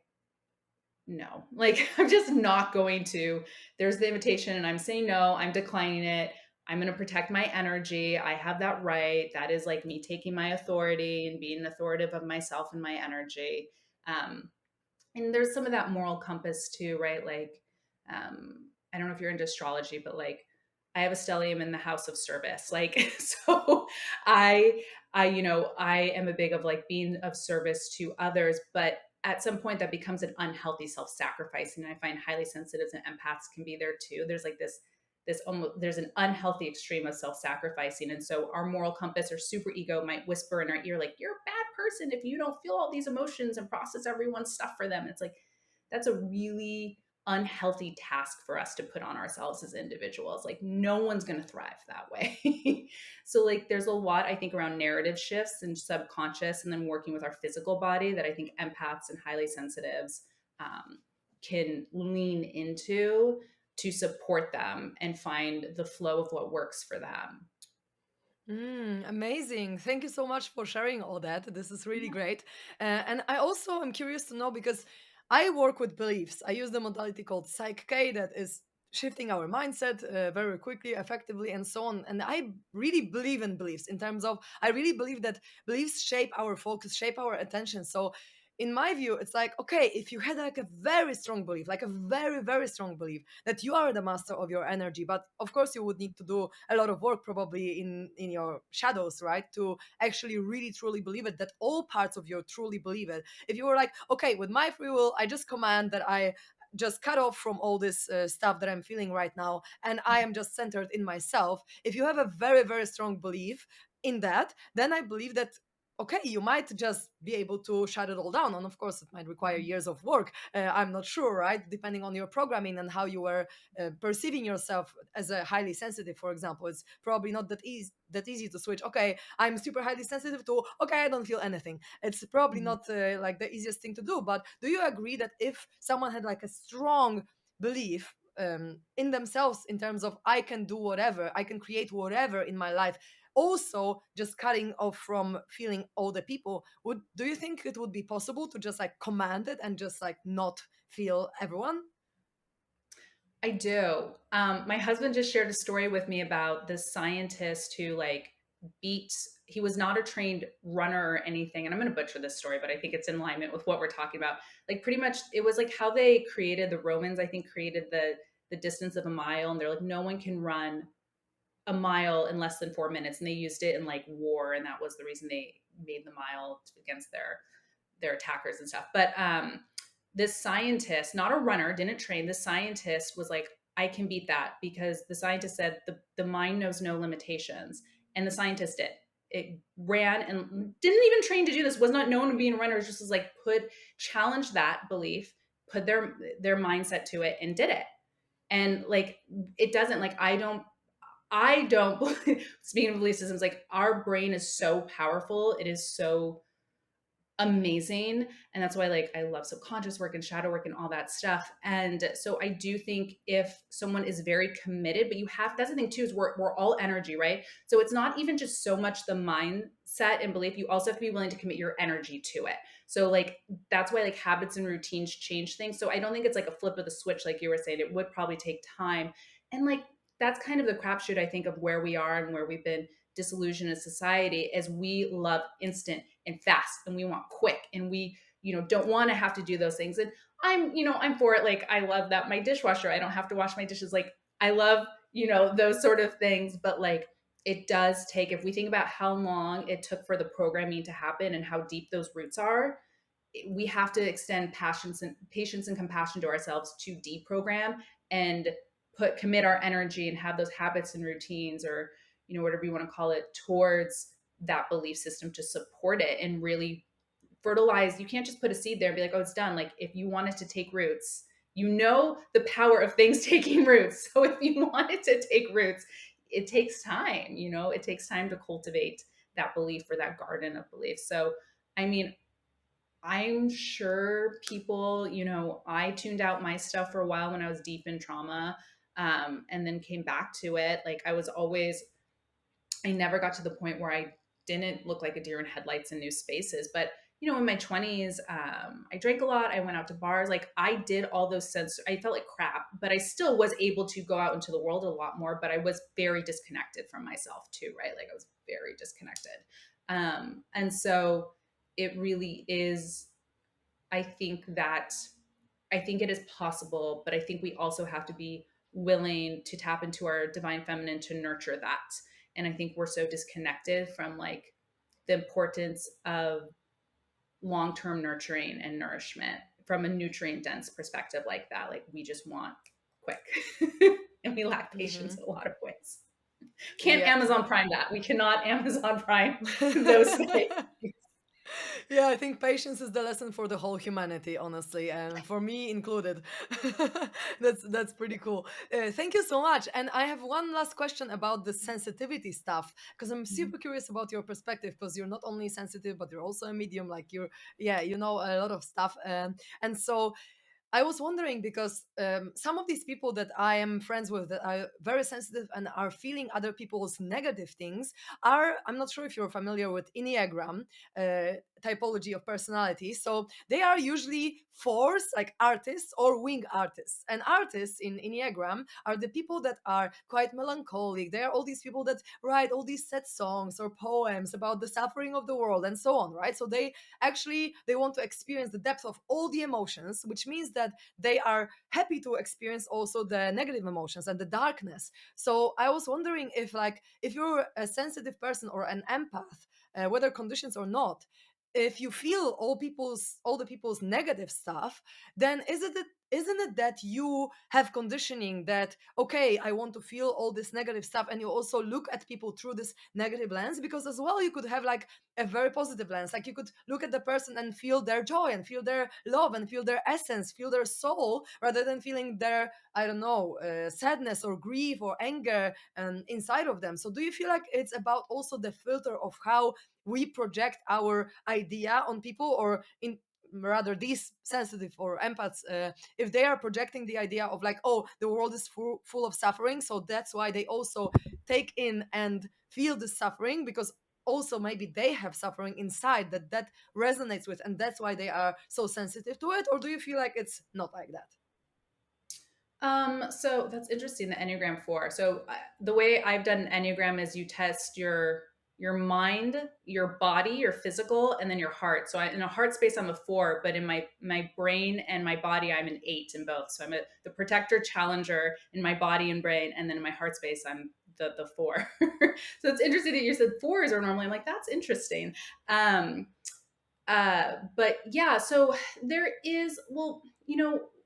no, like I'm just not going to. There's the invitation, and I'm saying no, I'm declining it. I'm going to protect my energy. I have that right. That is like me taking my authority and being authoritative of myself and my energy. Um, and there's some of that moral compass too, right? Like I don't know if you're into astrology, but like I have a stellium in the house of service. Like, so I, I am a big of like being of service to others, but at some point that becomes an unhealthy self-sacrifice. And I find highly sensitives and empaths can be there too. There's like this almost, there's an unhealthy extreme of self-sacrificing. And so our moral compass or super ego might whisper in our ear, like, you're a bad person if you don't feel all these emotions and process everyone's stuff for them. It's like, that's a really unhealthy task for us to put on ourselves as individuals. Like, no one's going to thrive that way. So like there's a lot, I think, around narrative shifts and subconscious, and then working with our physical body, that I think empaths and highly sensitives can lean into to support them and find the flow of what works for them. Amazing. Thank you so much for sharing all that. This is really great. And I also am curious to know because I work with beliefs. I use the modality called Psych K that is shifting our mindset very quickly, effectively, and so on. And I really believe in beliefs in terms of, I really believe that beliefs shape our focus, shape our attention. So, in my view, it's like, okay, if you had like a very strong belief, like a very, very strong belief that you are the master of your energy, but of course you would need to do a lot of work probably in your shadows, right, to actually really truly believe it, that all parts of you truly believe it. If you were like, okay, with my free will I just command that I just cut off from all this stuff that I'm feeling right now, and I am just centered in myself. If you have a very, very strong belief in that, then I believe that okay, you might just be able to shut it all down. And of course, it might require years of work. I'm not sure, right? Depending on your programming and how you were perceiving yourself as a highly sensitive, for example, it's probably not that easy to switch. Okay, I'm super highly sensitive to. Okay, I don't feel anything. It's probably Mhm. not like the easiest thing to do. But do you agree that if someone had like a strong belief in themselves in terms of I can do whatever, I can create whatever in my life, also just cutting off from feeling all the people, would do you think it would be possible to just like command it and just like not feel everyone? I do. My husband just shared a story with me about this scientist who like beat. He was not a trained runner or anything, and I'm going to butcher this story, but I think it's in alignment with what we're talking about. Like pretty much, it was like how they created the Romans. I think created the distance of a mile, and they're like, no one can run a mile in less than 4 minutes, and they used it in like war, and that was the reason they made the mile against their attackers and stuff. But this scientist, not a runner, didn't train. The scientist was like, I can beat that, because the scientist said the mind knows no limitations. And the scientist did. It ran and didn't even train to do this, was not known to be a runner. It just was like challenge that belief, put their mindset to it, and did it. And like it doesn't like I don't speaking of belief systems, like our brain is so powerful. It is so amazing, and that's why like I love subconscious work and shadow work and all that stuff. And so I do think if someone is very committed, but you have, that's the thing too, is we're all energy, right? So it's not even just so much the mindset and belief, you also have to be willing to commit your energy to it. So like that's why like habits and routines change things. So I don't think it's like a flip of the switch, like you were saying. It would probably take time. And like that's kind of the crapshoot, I think, of where we are and where we've been disillusioned as society, is we love instant and fast, and we want quick, and we don't want to have to do those things. And I'm for it. Like I love that my dishwasher, I don't have to wash my dishes. Like I love those sort of things. But like it does take, if we think about how long it took for the programming to happen and how deep those roots are, we have to extend patience and compassion to ourselves to deprogram and commit our energy and have those habits and routines, or whatever you want to call it, towards that belief system to support it and really fertilize. You can't just put a seed there and be like, oh, it's done. Like if you want it to take roots, the power of things taking roots. So if you want it to take roots, it takes time. It takes time to cultivate that belief, or that garden of belief. So I mean, I'm sure people, I tuned out my stuff for a while when I was deep in trauma, and then came back to it. Like I never got to the point where I didn't look like a deer in headlights in new spaces. But, in my 20s, I drank a lot. I went out to bars. Like I did all those I felt like crap, but I still was able to go out into the world a lot more. But I was very disconnected from myself too, right? Like I was very disconnected. And so it really is, I think it is possible, but I think we also have to be willing to tap into our divine feminine to nurture that. And I think we're so disconnected from like the importance of long-term nurturing and nourishment from a nutrient dense perspective like that. Like we just want quick and we lack patience Hmm. in a lot of ways. Can't Yeah. Amazon Prime that. We cannot Amazon Prime those things. Yeah, I think patience is the lesson for the whole humanity, honestly, and for me included. That's pretty cool. Thank you so much. And I have one last question about the sensitivity stuff, because I'm super curious about your perspective. Because you're not only sensitive, but you're also a medium. Like you're, yeah, you know a lot of stuff. And so I was wondering because some of these people that I am friends with that are very sensitive and are feeling other people's negative things are, I'm not sure if you're familiar with Enneagram typology of personality. So they are usually fours, like artists or wing artists. And artists in Enneagram are the people that are quite melancholic. They are all these people that write all these sad songs or poems about the suffering of the world and so on, right? So they want to experience the depth of all the emotions, which means that they are happy to experience also the negative emotions and the darkness. So I was wondering if you're a sensitive person or an empath, whether conditions or not, if you feel all the people's negative stuff, then isn't it that you have conditioning that, okay, I want to feel all this negative stuff, and you also look at people through this negative lens? Because as well you could have like a very positive lens, like you could look at the person and feel their joy and feel their love and feel their essence, feel their soul, rather than feeling their, I don't know, sadness or grief or anger inside of them. So do you feel like it's about also the filter of how we project our idea on people, or in rather these sensitive or empaths, if they are projecting the idea of like, oh, the world is full of suffering, so that's why they also take in and feel the suffering, because also maybe they have suffering inside that resonates with, and that's why they are so sensitive to it? Or do you feel like it's not like that? So that's interesting, the Enneagram 4. So the way I've done an Enneagram is you test your mind, your body, your physical, and then your heart. So in a heart space, I'm a 4, but in my brain and my body, I'm an 8 in both. So I'm the protector challenger in my body and brain, and then in my heart space, I'm the 4. So it's interesting that you said 4s are normally. I'm like, that's interesting. Um, but yeah, so there is, well,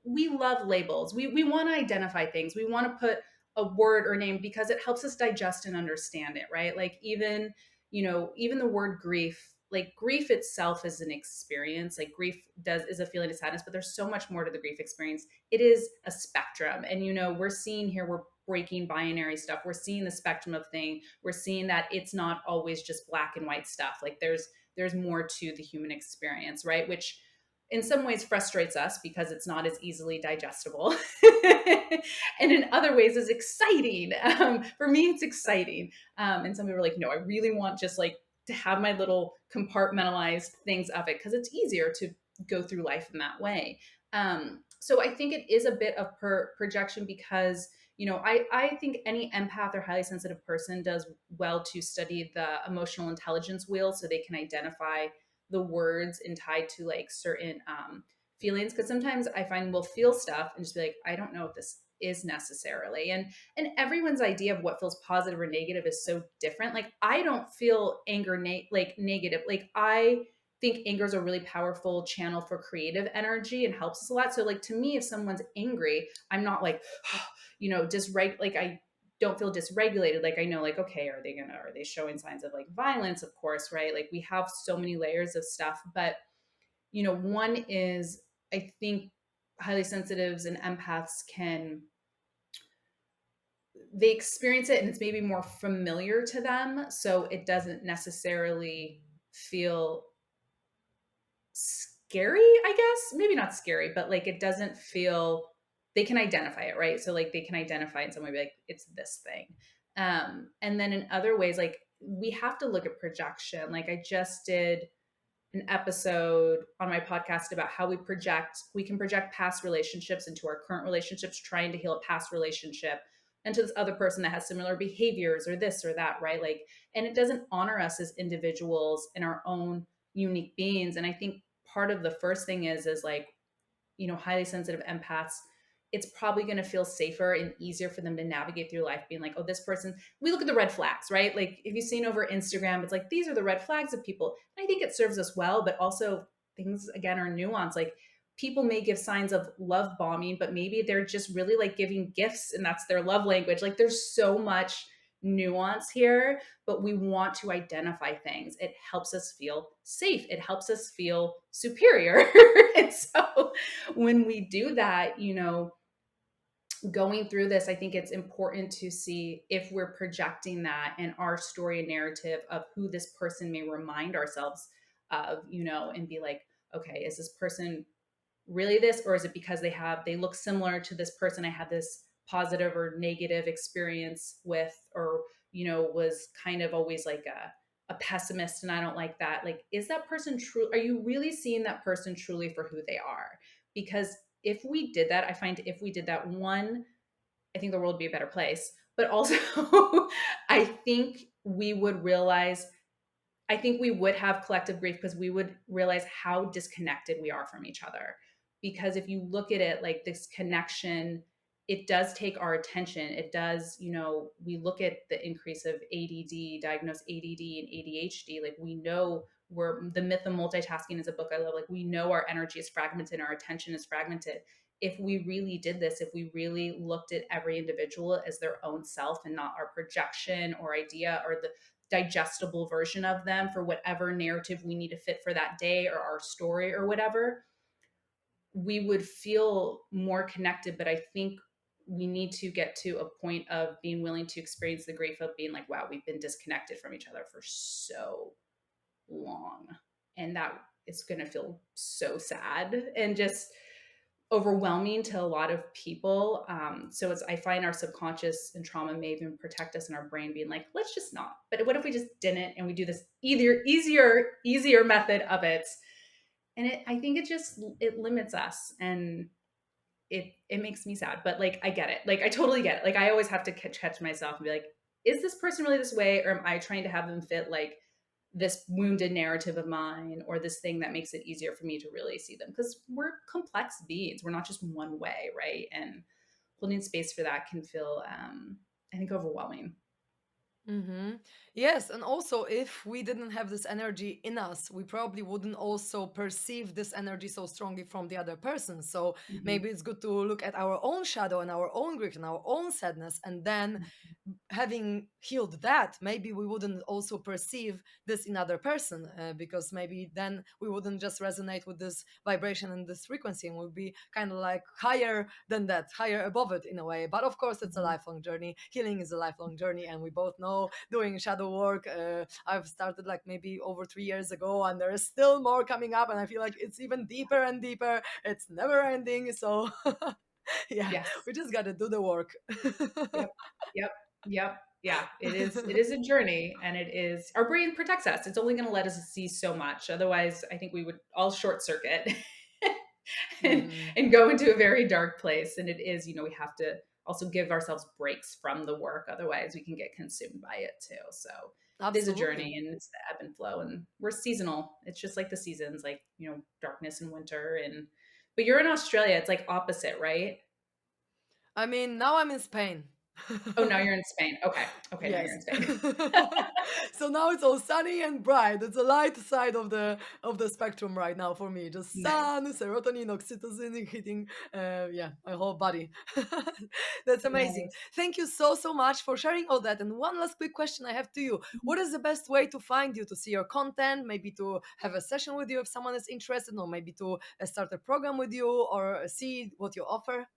we love labels. We want to identify things. We want to put a word or name because it helps us digest and understand it, right? Like even the word grief, like grief itself is an experience. Like grief is a feeling of sadness, but there's so much more to the grief experience. It is a spectrum. And we're seeing here, we're breaking binary stuff. We're seeing the spectrum of thing. We're seeing that it's not always just black and white stuff. Like there's more to the human experience, right? Which in some ways frustrates us because it's not as easily digestible. And in other ways is exciting. For me, it's exciting. And some people are like, no, I really want just like to have my little compartmentalized things of it because it's easier to go through life in that way. So I think it is a bit of projection because I think any empath or highly sensitive person does well to study the emotional intelligence wheel so they can identify the words and tied to like certain feelings. Because sometimes I find we'll feel stuff and just be like, I don't know if this is necessarily. And everyone's idea of what feels positive or negative is so different. Like I don't feel anger like negative. Like I think anger is a really powerful channel for creative energy and helps us a lot. So like to me, if someone's angry, I'm not like, like I don't feel dysregulated. Like I know, like, okay, are they showing signs of like violence? Of course, right? Like we have so many layers of stuff. But one is, I think highly sensitives and empaths they experience it and it's maybe more familiar to them. So it doesn't necessarily feel scary, I guess. Maybe not scary, but like it doesn't feel, they can identify it, right? So like they can identify it in some way, be like, it's this thing. And then in other ways, like we have to look at projection. Like I just did an episode on my podcast about how we can project past relationships into our current relationships, trying to heal a past relationship and to this other person that has similar behaviors or this or that, right? Like, and it doesn't honor us as individuals and our own unique beings. And I think part of the first thing is like, highly sensitive empaths, it's probably going to feel safer and easier for them to navigate through life being like, oh, this person, we look at the red flags, right? Like if you've seen over Instagram, it's like, these are the red flags of people. And I think it serves us well, but also things again are nuanced. Like people may give signs of love bombing, but maybe they're just really like giving gifts and that's their love language. Like there's so much nuance here, but we want to identify things. It helps us feel safe. It helps us feel superior. And so when we do that, going through this, I think it's important to see if we're projecting that in our story and narrative of who this person may remind ourselves of, and be like, okay, is this person really this, or is it because they look similar to this person I had this positive or negative experience with, or was kind of always like a pessimist and I don't like that. Like, is that person true? Are you really seeing that person truly for who they are? Because if we did that, I find if we did that, one, I think the world would be a better place, but also I think we would realize, I think we would have collective grief because we would realize how disconnected we are from each other. Because if you look at it like this connection, it does take our attention. It does, we look at the increase of ADD, diagnosed ADD and ADHD. Like we know the myth of multitasking is a book I love. Like we know our energy is fragmented, our attention is fragmented. If we really did this, if we really looked at every individual as their own self and not our projection or idea or the digestible version of them for whatever narrative we need to fit for that day or our story or whatever, we would feel more connected. But I think we need to get to a point of being willing to experience the grief of being like, wow, we've been disconnected from each other for so long. And that is going to feel so sad and just overwhelming to a lot of people. I find our subconscious and trauma may even protect us in our brain being like, let's just not. But what if we just didn't and we do this easier method of it? And I think it limits us and it makes me sad. But like, I get it. Like, I totally get it. Like, I always have to catch myself and be like, is this person really this way? Or am I trying to have them fit like this wounded narrative of mine or this thing that makes it easier for me to really see them? Because we're complex beings. We're not just one way, right? And holding space for that can feel, I think, overwhelming. Mm-hmm. Yes, and also if we didn't have this energy in us, we probably wouldn't also perceive this energy so strongly from the other person. So Mhm. maybe it's good to look at our own shadow and our own grief and our own sadness, and then having healed that, maybe we wouldn't also perceive this in other person, because maybe then we wouldn't just resonate with this vibration and this frequency, and would be kind of like higher than that, higher above it in a way. But of course, it's a Mhm. lifelong journey. Healing is a lifelong journey, and we both know doing shadow work. I've started like maybe over 3 years ago, and there is still more coming up, and I feel like it's even deeper and deeper. It's never ending. So yeah, Yes. we just got to do the work. Yep. Yep. Yep. Yeah. It is a journey and it is our brain protects us. It's only going to let us see so much. Otherwise, I think we would all short circuit and, Mhm. and go into a very dark place. And it is, we have to also give ourselves breaks from the work. Otherwise, we can get consumed by it too. So it is a Absolutely. journey and it's the ebb and flow. And we're seasonal. It's just like the seasons, like, darkness and winter. But you're in Australia. It's like opposite, right? I mean, now I'm in Spain. Oh, now you're in Spain. Okay. Okay. Now you're Yes. in Spain. So now it's all sunny and bright. It's a light side of the spectrum right now for me. Just Nice. sun, serotonin, oxytocin hitting, yeah, my whole body. That's amazing. Nice. Thank you so much for sharing all that. And one last quick question I have to you: Mhm. what is the best way to find you, to see your content, maybe to have a session with you if someone is interested, or maybe to start a program with you, or see what you offer?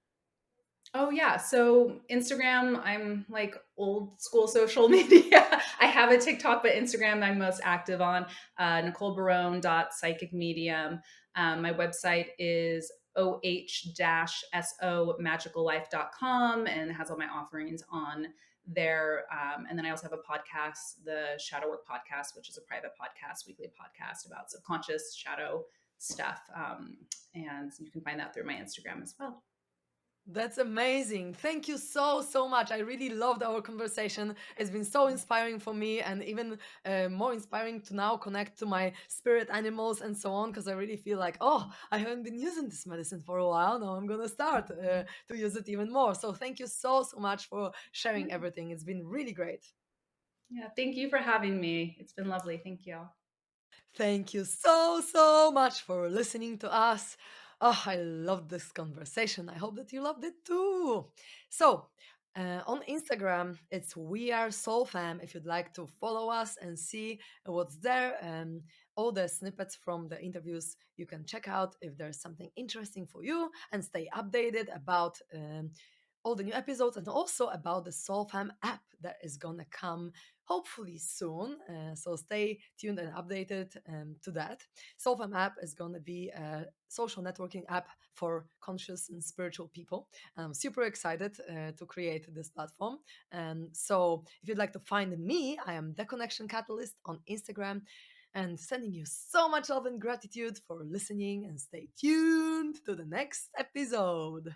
Oh yeah. So Instagram, I'm like old school social media. I have a TikTok, but Instagram I'm most active on. Nicole Burron psychic medium. My website is oh-so magicallife.com and it has all my offerings on there. And then I also have a podcast, the Shadow Work Podcast, which is a private podcast, weekly podcast about subconscious shadow stuff. And you can find that through my Instagram as well. That's amazing. Thank you so, so much. I really loved our conversation. It's been so inspiring for me, and even more inspiring to now connect to my spirit animals and so on, because I really feel like, oh, I haven't been using this medicine for a while. Now I'm going to start to use it even more. So thank you so, so much for sharing Yeah. everything. It's been really great. Yeah. Thank you for having me. It's been lovely. Thank you. Thank you so, so much for listening to us. Oh, I loved this conversation. I hope that you loved it too. So, on Instagram, it's We Are Soul Fam. If you'd like to follow us and see what's there, all the snippets from the interviews you can check out if there's something interesting for you, and stay updated about all the new episodes, and also about the SoulFam app that is gonna come hopefully soon. So stay tuned and updated to that. SoulFam app is gonna be a social networking app for conscious and spiritual people. I'm super excited to create this platform. So if you'd like to find me, I am the Connection Catalyst on Instagram. And sending you so much love and gratitude for listening, and stay tuned to the next episode.